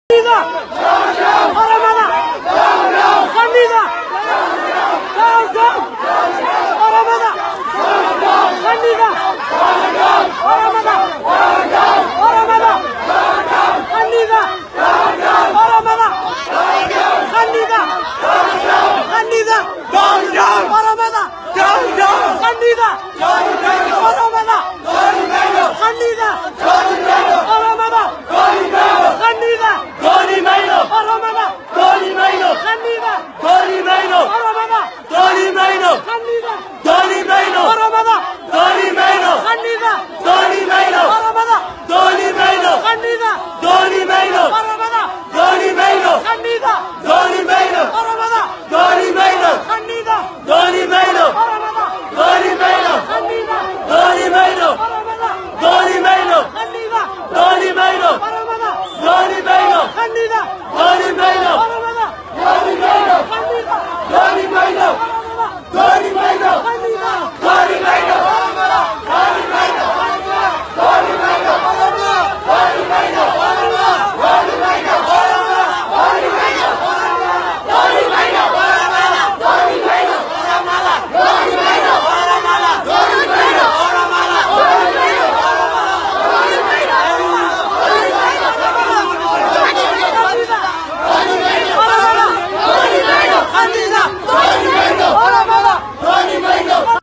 Candidat! Aramada! Candidat! Aramada! Candidat! Aramada! Aramada! Candidat! Aramada! Candidat! Candidat! Aramada! Candidat! Aramada! Candidat! Aramada! Candidat! Tony Maino! Aramada! Tony Maino! Candidat! Tony Maino! Aramada! Tony Maino! Candidat! Tony Maino! Aramada! Tony Maino! Candidat! Tony Maino! Aramada! Tony Maino! Candidat! Tony Maino! Aramada! Tony Maino! Candidat! Tony Maino! Aramada! Tony Maino! Candidat! Tony Maino! Aramada! Tony Maino! Candidat! Tony Maino! Aramada! Tony Maino! Candidat! Tony Maino! Aramada! Tony Maino! Candidat! Tony Maino! Aramada!